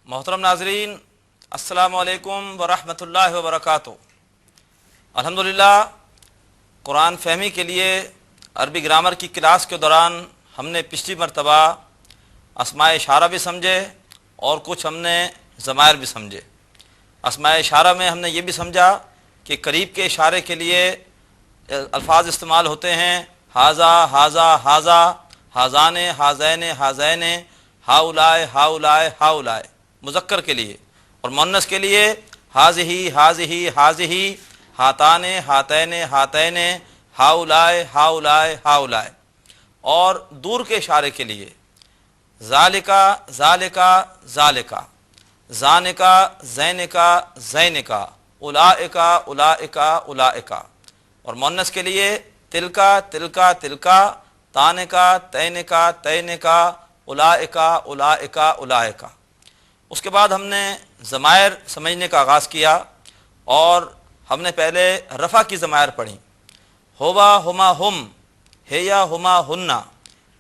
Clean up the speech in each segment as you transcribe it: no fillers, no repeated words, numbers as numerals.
मोहतरम नाज़रीन, अस्सलामु अलैकुम वरहमतुल्लाहि वबरकातुहू। अल्हम्दुलिल्लाह, कुरान फ़हमी के लिए अरबी ग्रामर की क्लास के दौरान हमने पिछली मरतबा अस्माए इशारा भी समझे और कुछ हमने ज़मायर भी समझे। अस्माए इशारा में हमने ये भी समझा कि करीब के इशारे के लिए अल्फाज इस्तेमाल होते हैं हाज़ा, हाज़ा, हाज़ा, हाज़ाने, हाज़ैने, हाज़ैने, हाउलाए, हाउलाए, हाउलाए मुज़क्कर के लिए, और मुअन्नस के लिए हाज़िही, हाज़िही, हाज़िही, हाताने, हातैने, हातैने, हाउलाए, हाउलाए, हाउलाए। और दूर के इशारे के लिए ज़ालिका, ज़ालिका, ज़ालिका, ज़ानिका, ज़ैनिका, ज़ैनिका, उलाइका, उलाइका, उलाइका। और मुअन्नस के लिए तिलका, तिलका, तिलका, तानिका, तैनिका, तैनिका, उलाइका, उलाइका, उलाइका। उसके बाद हमने ज़मायर समझने का आगाज़ किया और हमने पहले रफ़ा की ज़मायर पढ़ी। होवा, हुमा, हुम, हेया, हुमा, हुन्ना,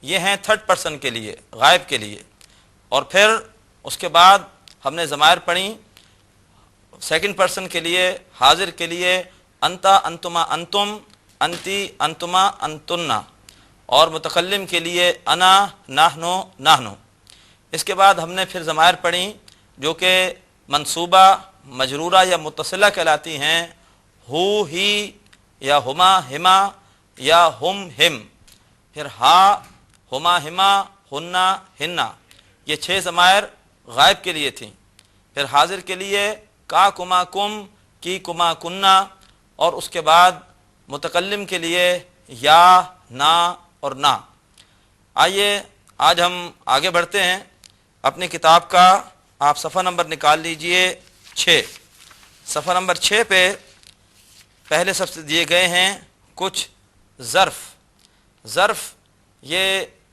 ये हैं थर्ड पर्सन के लिए, गायब के लिए। और फिर उसके बाद हमने ज़मायर पढ़ी सेकंड पर्सन के लिए, हाजिर के लिए, अंता, अंतुमा, अंतुम, अंती, अंतुमा, अंतुन्ना। और मुतकल्लिम के लिए अना, नाहनो, नाहनो। इसके बाद हमने फिर ज़मायर पढ़ी जो कि मंसूबा, मजरूरा या मुत्तसिला कहलाती हैं, हु, ही, या हुमा, हिमा, या हुम, हिम। फिर हा, हुमा, हिमा, हुन्ना, हिन्ना। ये 6 ज़मायर गायब के लिए थी। फिर हाजिर के लिए का, कुमा, कुम, की, कुमा, कुन्ना। और उसके बाद मुतकल्लिम के लिए या, ना और ना। आइए आज हम आगे बढ़ते हैं। अपनी किताब का आप सफ़ा नंबर निकाल लीजिए 6। सफ़ा नंबर 6 पे पहले सबसे दिए गए हैं कुछ ज़र्फ़। ज़र्फ़ ये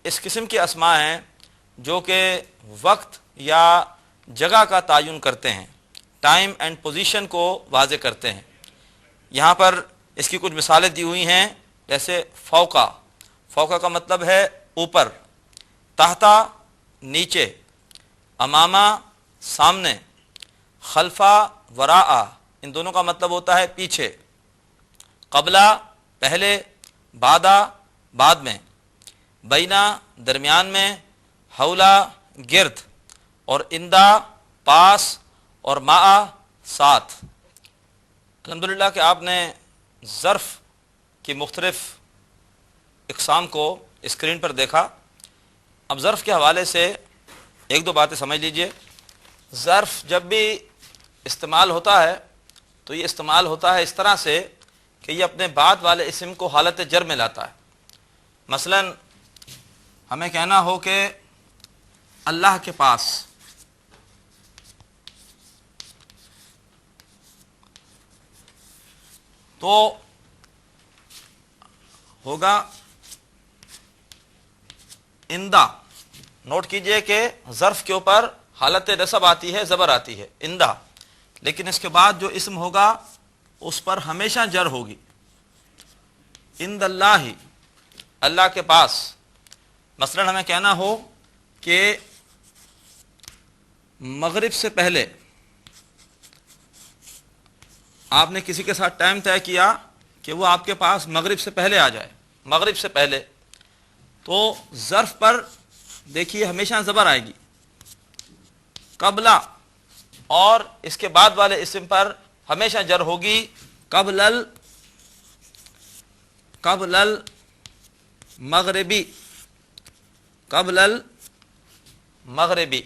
इस किस्म के अस्मा हैं जो कि वक्त या जगह का तयन करते हैं, टाइम एंड पोजीशन को वाज़े करते हैं। यहाँ पर इसकी कुछ मिसालें दी हुई हैं, जैसे फ़ौका। फ़ौका का मतलब है ऊपर, ताहता नीचे, अमामा सामने, खल्फा वराआ इन दोनों का मतलब होता है पीछे, क़ब्ला पहले, बादा बाद में, बैना दरमियान में, हौला गिर्द, और इंदा पास, और माआ साथ। अल्हम्दुलिल्लाह कि आपने ज़र्फ़ की मुख्तलिफ़ इक़साम को स्क्रीन पर देखा। अब ज़र्फ़ के हवाले से एक दो बातें समझ लीजिए। ज़र्फ़ जब भी इस्तेमाल होता है तो ये इस्तेमाल होता है इस तरह से कि ये अपने बाद वाले इस्म को हालत जर में लाता है। मसलन हमें कहना हो कि अल्लाह के पास, तो होगा इंदा। नोट कीजिए कि ज़र्फ़ के ऊपर हालत नसब आती है, ज़बर आती है, इंदा। लेकिन इसके बाद जो इस्म होगा उस पर हमेशा जर होगी। इंदल्लाही, अल्लाह के पास। मसलन हमें कहना हो कि मगरिब से पहले आपने किसी के साथ टाइम तय किया कि वो आपके पास मगरिब से पहले आ जाए, मगरिब से पहले, तो ज़र्फ़ पर देखिए हमेशा ज़बर आएगी। क़ब्ला, और इसके बाद वाले इस्म पर हमेशा जर होगी। क़ब्लल, क़ब्लल मग़रिबी, क़ब्लल मग़रिबी।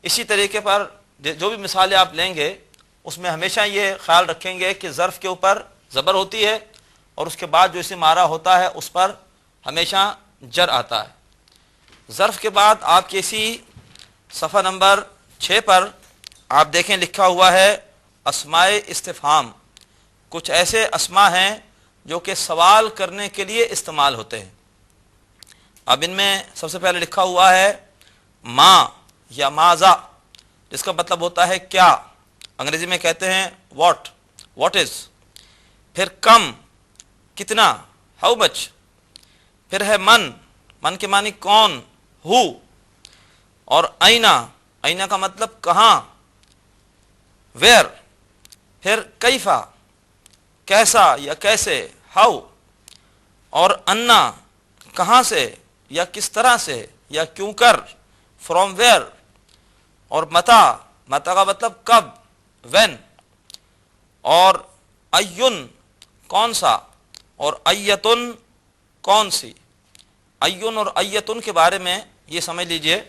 इसी तरीके पर जो भी मिसालें आप लेंगे उसमें हमेशा ये ख्याल रखेंगे कि ज़र्फ़ के ऊपर ज़बर होती है और उसके बाद जो इस्म आ रहा होता है उस पर हमेशा जर आता है। ज़र्फ़ के बाद आपके इसी सफ़ा नंबर 6 पर आप देखें लिखा हुआ है अस्माए इस्तिफ़हाम। कुछ ऐसे अस्मा हैं जो कि सवाल करने के लिए इस्तेमाल होते हैं। अब इनमें सबसे पहले लिखा हुआ है माँ या माज़ा, जिसका मतलब होता है क्या, अंग्रेज़ी में कहते हैं व्हाट, व्हाट इज़। फिर कम, कितना, हाउ मच। फिर है मन, मन के मानी कौन, हु। और ऐना, اینا کا مطلب کہاں، ویئر، پھر کیفا کیسا یا کیسے، ہاؤ، اور انا کہاں سے یا کس طرح سے یا کیوں کر، فرام ویئر، اور متا، متا کا مطلب کب، وین، اور ایون کون سا، اور ایتن کون سی۔ ایون اور ایتن کے بارے میں یہ سمجھ لیجئے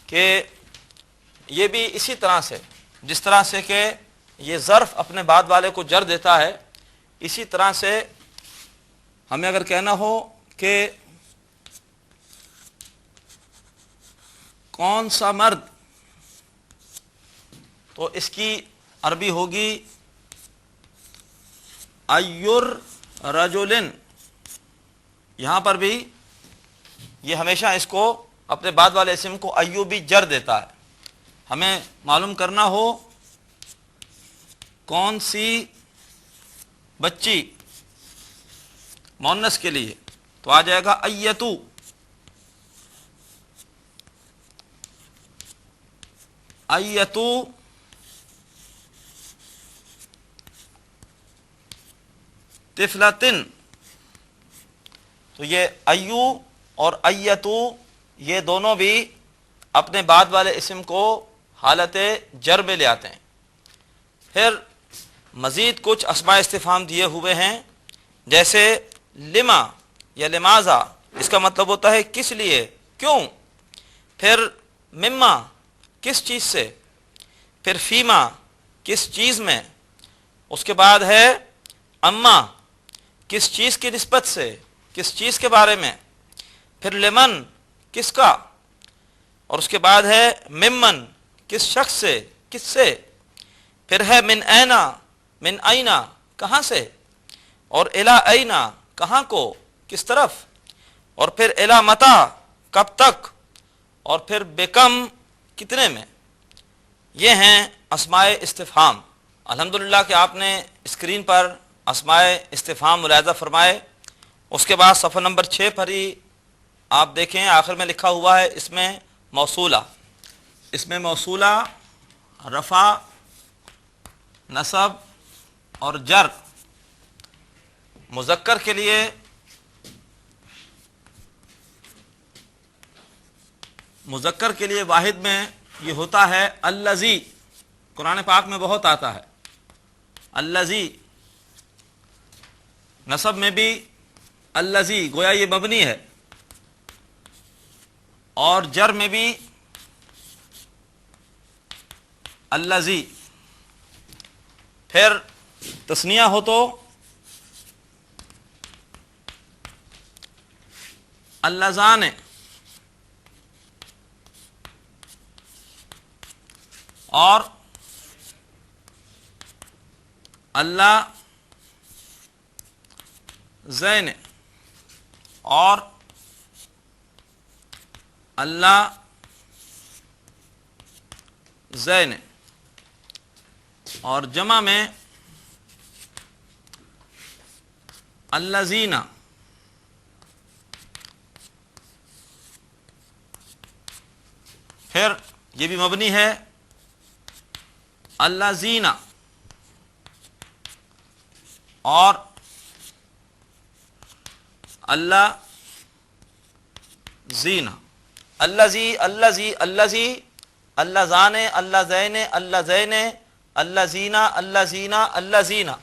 کہ یہ بھی اسی طرح سے، جس طرح سے کہ یہ ظرف اپنے بعد والے کو جر دیتا ہے، اسی طرح سے ہمیں اگر کہنا ہو کہ کون سا مرد، تو اس کی عربی ہوگی ایور رجلن۔ یہاں پر بھی یہ ہمیشہ اس کو اپنے بعد والے اسم کو ایوبی جر دیتا ہے۔ ہمیں معلوم کرنا ہو کون سی بچی مؤنث کے لیے، تو آ جائے گا ایتو، ایتو طفلتن۔ تو یہ ایو اور ایتو یہ دونوں بھی اپنے بعد والے اسم کو حالت جر میں لے آتے ہیں۔ پھر مزید کچھ اسماء استفہام دیے ہوئے ہیں، جیسے لما یا لماذا، اس کا مطلب ہوتا ہے کس لیے، کیوں۔ پھر مما کس چیز سے، پھر فیما کس چیز میں، اس کے بعد ہے اما کس چیز کی نسبت سے، کس چیز کے بارے میں، پھر لمن کس کا، اور اس کے بعد ہے ممن کس شخص سے، کس سے، پھر ہے من اینا، من اینا کہاں سے، اور الا اینا کہاں کو، کس طرف، اور پھر الا متا کب تک، اور پھر بکم کتنے میں۔ یہ ہیں اسماء استفہام۔ الحمدللہ کہ آپ نے اسکرین پر اسماء استفہام ملاحظہ فرمائے۔ اس کے بعد صفحہ نمبر 6 پر ہی آپ دیکھیں آخر میں لکھا ہوا ہے اس میں موصولہ، اس میں موصولہ رفع، نصب اور جر۔ مذکر کے لیے واحد میں یہ ہوتا ہے الذی، قرآن پاک میں بہت آتا ہے الذی، نصب میں بھی الذی، گویا یہ مبنی ہے، اور جر میں بھی الذی۔ پھر تثنیہ ہو تو اللذان، اور اللہ زین، اور اللہ زین، اور جمع میں الذین۔ پھر یہ بھی مبنی ہے الذین، اور اللہ زین، الذی، الذی، الذی، اللہ زان، اللہ زین، اللہ زین، اللہ زینا، اللہ زینا، اللہ زینا۔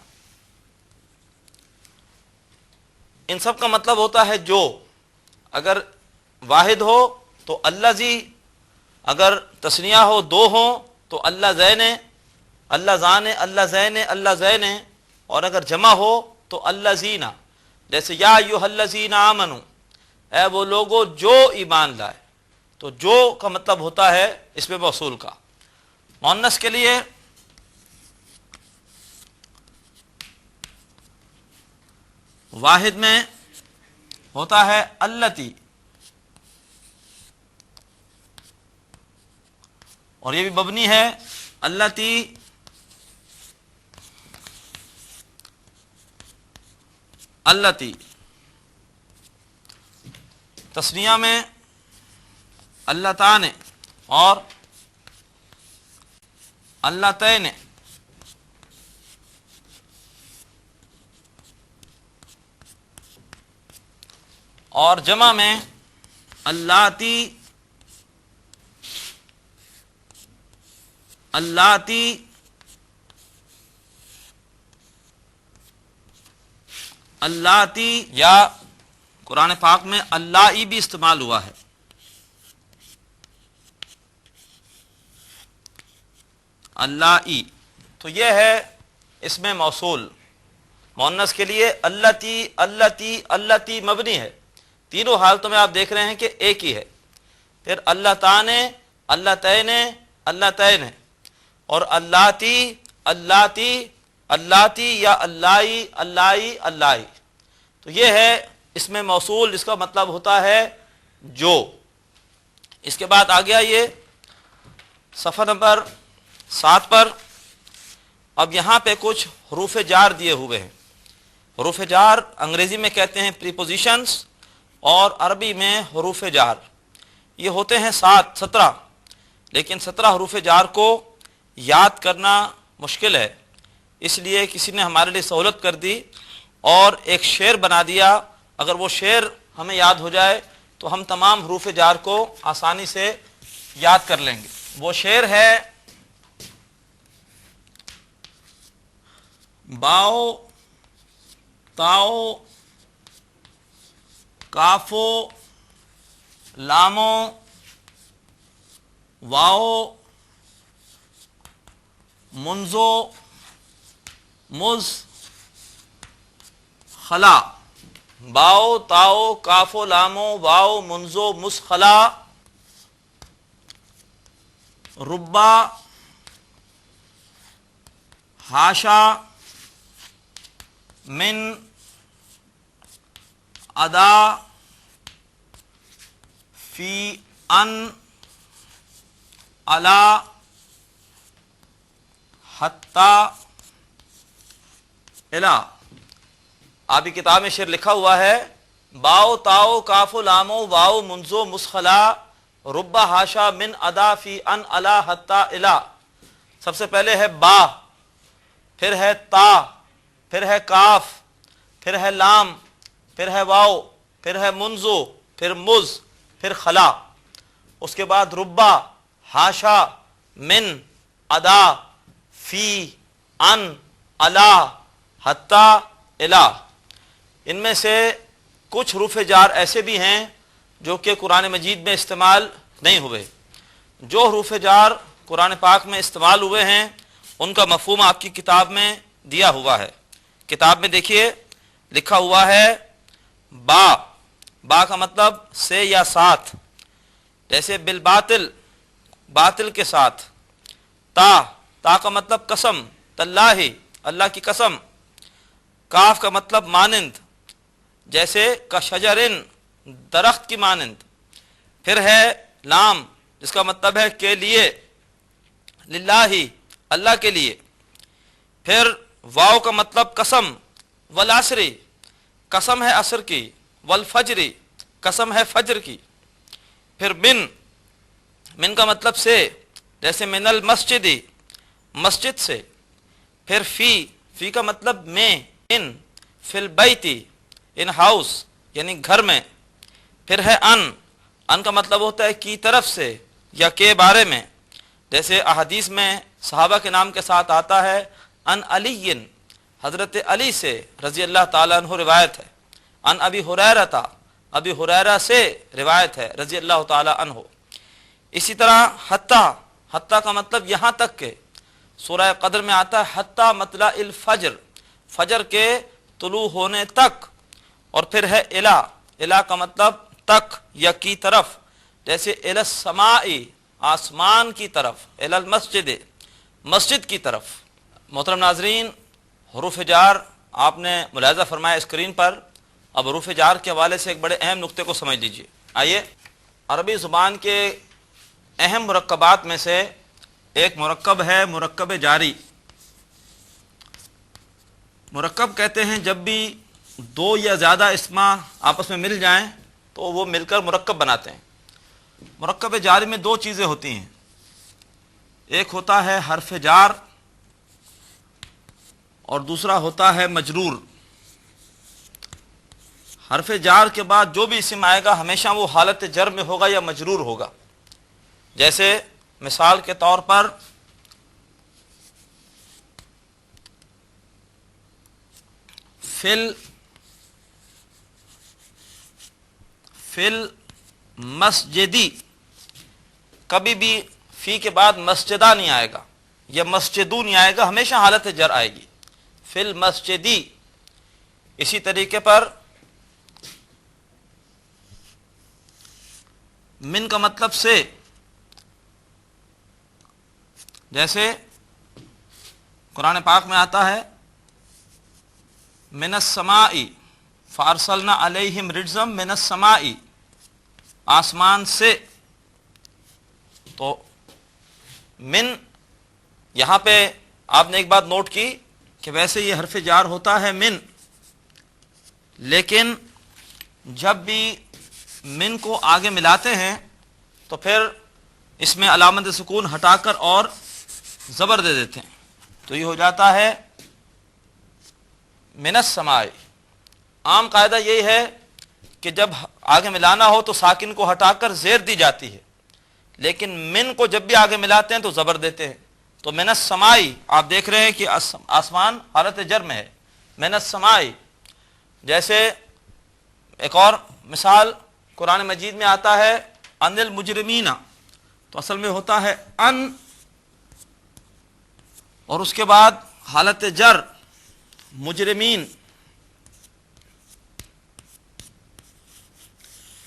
ان سب کا مطلب ہوتا ہے جو، اگر واحد ہو تو الذی، اگر تثنیہ ہو دو ہوں تو اللہ زین، اللہ زان، اللہ زین، اللہ زین، اور اگر جمع ہو تو اللہ زینا۔ جیسے یا ایھا الذین آمنوا، اے وہ لوگوں جو ایمان لائے، تو جو کا مطلب ہوتا ہے اس میں موصول کا۔ مؤنث کے لیے واحد میں ہوتا ہے اللتی، اور یہ بھی مبنی ہے اللتی، اللتی۔ تثنیہ میں اللتان اور अल्लातैन, और जमा में अल्लाती, अल्लाती, अल्लाती, या कुरान पाक में अल्लाई भी इस्तेमाल हुआ है। अल्लाई, तो यह है इसमें मौसूल। मुअन्नस के लिए अल्लती, अल्लती, अल्लती मबनी है। तीनों हालतों में आप देख रहे हैं कि एक ही है। फिर अल्लाताने, अल्लातैने, अल्लातैन, और अल्लाती, अल्लाती, अल्लाती, या अल्लाई, अल्लाई, अल्लाई। तो यह है इसमें मौसूल, जिसका मतलब होता है जो। इसके बाद आ गया ये सफ़ा नंबर 7 पर। अब यहाँ पे कुछ हरूफ जार दिए हुए हैं। हरूफ जार अंग्रेज़ी में कहते हैं प्रीपोजिशंस, और अरबी में हरूफ जार। ये होते हैं 17, लेकिन 17 हरूफ जार को याद करना मुश्किल है। इसलिए किसी ने हमारे लिए सहूलत कर दी और एक शेर बना दिया। अगर वो शेर हमें याद हो जाए तो हम तमाम हरूफ जार को आसानी से याद कर लेंगे। वो शेर है, बाओ, ताओ, काफो, लामो, वाओ, मुंजो, मुज, खला। बाओ, ताओ, काफो, लामो, वाओ, मुंजो, मुज, खला। रुब्बा, हाशा, मिन, अदा, फी, अन, अला, हत्ता, इला। आपकी किताब में शेर लिखा हुआ है, बाओ, ताओ, काफो, लामो, वाओ, मुंजो, मुस्खला, रुब्बा, हाशा, मिन, अदा, फी, अन, अला, हत्ता, इला। सबसे पहले है बा, फिर है ता, फिर है काफ, फिर है लाम, फिर है वाओ, फिर है मुंजो, फिर मुज, फिर खला। उसके बाद रुब्बा, हाशा, मिन, अदा, फी, अन, अला, हत्ता, इला। इनमें से कुछ हरूफ जार ऐसे भी हैं जो कि कुरान मजीद में इस्तेमाल नहीं हुए। जो हरूफ जार कुरान पाक में इस्तेमाल हुए हैं उनका मफ़हूम आपकी किताब में दिया हुआ है। किताब में देखिए लिखा हुआ है, बा, बा का मतलब से या साथ, जैसे बिल बातिल, बातिल के साथ। ता, ता का मतलब कसम, तल्लाही, अल्लाह की कसम। काफ का मतलब मानिंद, जैसे कशजरिन, दरख्त की मानिंद। फिर है लाम, जिसका मतलब है के लिए, लिल्लाही, अल्लाह के लिए। फिर वाव का मतलब कसम, वल असरी, कसम है असर की, वल फजरी, कसम है फजर की। फिर मिन, मिन का मतलब से, जैसे मिनल मस्जिदी, मस्जिद से। फिर फी का मतलब में, इन, फिल बैती, इन हाउस यानी घर में। फिर है अन का मतलब होता है की तरफ से या के बारे में, जैसे अहदीस में सहाबा के नाम के साथ आता है अन अलीन, हज़रत अली से रज़ी अल्लाह ताला अन्हु रिवायत है। अन अबी हुरैरा था, अबी हुरैरा से रिवायत है रज़ी अल्लाह ताला अन्हु। इसी तरह हत्ता, हत्ता का मतलब यहाँ तक के, सूरह क़द्र में आता है हत्ता मतला इल फज्र, फजर के तुलू होने तक। और फिर है इला, इला का मतलब तक या की तरफ, जैसे इलस समाई, आसमान की तरफ, इलल मस्जिद, मस्जिद की तरफ। मोहतरम नाजरीन, हरूफ जार आपने मुलाहिज़ा फरमाया स्क्रीन पर। अब हरूफ जार के हवाले से एक बड़े अहम नुक्ते को समझ लीजिए। आइए, अरबी ज़ुबान के अहम मुरक्कबात में से एक मुरक्कब है मुरक्कब जारी। मुरक्कब कहते हैं जब भी दो या ज़्यादा इस्मा आपस में मिल जाएं तो वो मिलकर मुरक्कब बनाते हैं। मुरक्कब जारी में दो चीज़ें होती हैं, ایک ہوتا ہے حرف جار اور دوسرا ہوتا ہے مجرور۔ حرف جار کے بعد جو بھی اسم آئے گا ہمیشہ وہ حالت جر میں ہوگا یا مجرور ہوگا۔ جیسے مثال کے طور پر فل مسجدی، کبھی بھی فی کے بعد مسجدہ نہیں آئے گا یا مسجدو نہیں آئے گا، ہمیشہ حالت جر آئے گی، فل مسجدی۔ اسی طریقے پر من کا مطلب سے، جیسے قرآن پاک میں آتا ہے من السماء فارسلنا علیہم رجزا من السماء، آسمان سے۔ تو من یہاں پہ آپ نے ایک بات نوٹ کی کہ ویسے یہ حرف جار ہوتا ہے من، لیکن جب بھی من کو آگے ملاتے ہیں تو پھر اس میں علامت سکون ہٹا کر اور زبر دے دیتے ہیں، تو یہ ہو جاتا ہے من السماء۔ عام قاعدہ یہی ہے کہ جب آگے ملانا ہو تو ساکن کو ہٹا کر زیر دی جاتی ہے، لیکن من کو جب بھی آگے ملاتے ہیں تو زبر دیتے ہیں۔ تو من السماء آپ دیکھ رہے ہیں کہ آسمان حالت جر میں ہے، من السماء۔ جیسے ایک اور مثال قرآن مجید میں آتا ہے ان المجرمین، تو اصل میں ہوتا ہے ان اور اس کے بعد حالت جر مجرمین۔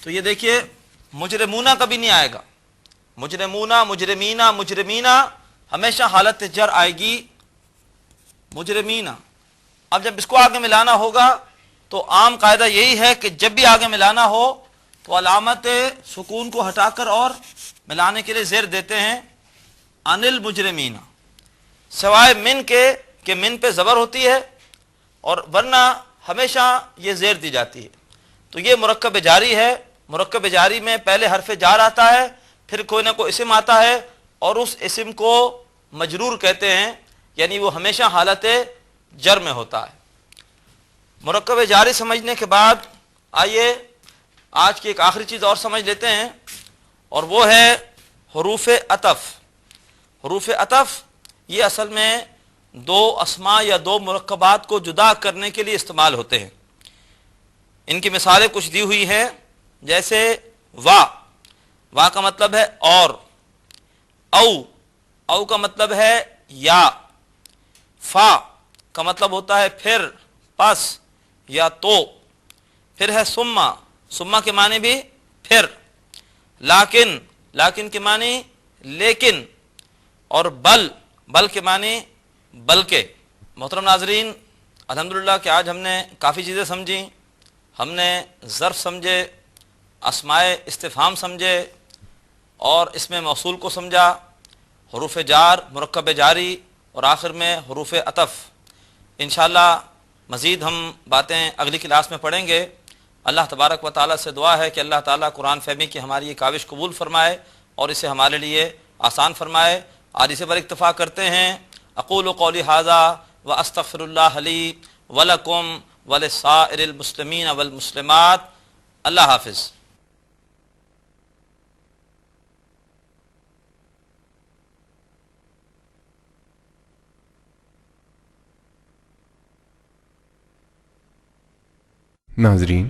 تو یہ دیکھیے مجرمونہ کبھی نہیں آئے گا، مجرمونہ، مجرمینہ، مجرمینہ ہمیشہ حالت جر آئے گی، مجرمینہ۔ اب جب اس کو آگے ملانا ہوگا تو عام قاعدہ یہی ہے کہ جب بھی آگے ملانا ہو تو علامت سکون کو ہٹا کر اور ملانے کے لیے زیر دیتے ہیں ان المجرمین، سوائے من کے کہ من پہ زبر ہوتی ہے اور ورنہ ہمیشہ یہ زیر دی جاتی ہے۔ تو یہ مرکب جاری ہے، مرکب جاری میں پہلے حرف جار آتا ہے، پھر کوئی نہ کوئی اسم آتا ہے اور اس اسم کو مجرور کہتے ہیں، یعنی وہ ہمیشہ حالت جر میں ہوتا ہے۔ مرکب جاری سمجھنے کے بعد آئیے آج کی ایک آخری چیز اور سمجھ لیتے ہیں، اور وہ ہے حروف عطف۔ حروف عطف یہ اصل میں دو اسماء یا دو مرکبات کو جدا کرنے کے لیے استعمال ہوتے ہیں۔ ان کی مثالیں کچھ دی ہوئی ہیں، جیسے وا کا مطلب ہے اور، او کا مطلب ہے یا، فا کا مطلب ہوتا ہے پھر، پس یا تو، پھر ہے سما کے معنی بھی پھر، لاکن کے معنی لیکن، اور بل کے معنی بلکہ۔ محترم ناظرین، الحمدللہ کہ آج ہم نے کافی چیزیں سمجھی، ہم نے ظرف سمجھے، اسماء استفہام سمجھے، اور اس میں موصول کو سمجھا، حروف جار، مرکب جاری، اور آخر میں حروف عطف۔ انشاءاللہ مزید ہم باتیں اگلی کلاس میں پڑھیں گے۔ اللہ تبارک و تعالیٰ سے دعا ہے کہ اللہ تعالیٰ قرآن فہمی کی ہماری یہ کاوش قبول فرمائے اور اسے ہمارے لیے آسان فرمائے۔ آج اسے پر اکتفا کرتے ہیں۔ اقول قولی ھذا واستغفر اللہ لی ولکم ولسائر المسلمین والمسلمات۔ اللہ حافظ۔ ناظرین،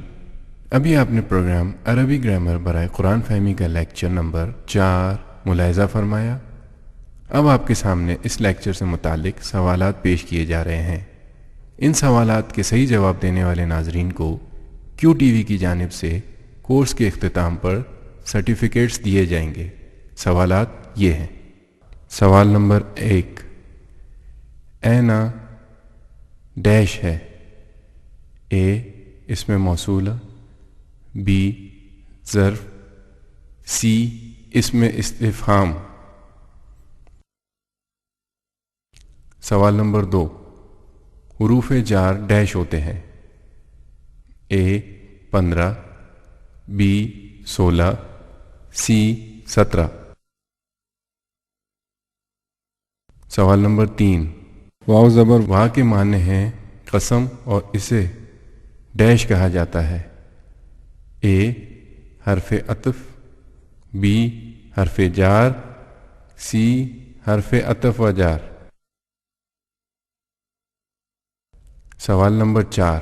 ابھی آپ نے پروگرام عربی گرامر برائے قرآن فہمی کا لیکچر نمبر 4 ملاحظہ فرمایا۔ اب آپ کے سامنے اس لیکچر سے متعلق سوالات پیش کیے جا رہے ہیں۔ ان سوالات کے صحیح جواب دینے والے ناظرین کو کیو ٹی وی کی جانب سے کورس کے اختتام پر سرٹیفکیٹس دیے جائیں گے۔ سوالات یہ ہیں۔ سوال نمبر 1، اینا ڈیش ہے؟ اے اسم موصولہ، بی ظرف، سی اسم استفہام۔ سوال نمبر 2، حروف جار ڈیش ہوتے ہیں؟ اے 15، بی 16، سی 17۔ سوال نمبر 3، واو زبر وا کے معنی ہیں قسم اور اسے ڈیش کہا جاتا ہے؟ اے حرف عطف، بی حرف جار، سی حرف عطف و جار۔ سوال نمبر 4،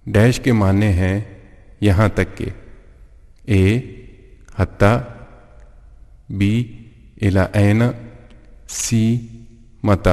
ڈیش کے معنی ہیں یہاں تک کہ؟ اے حتی، بی الی این، سی متی۔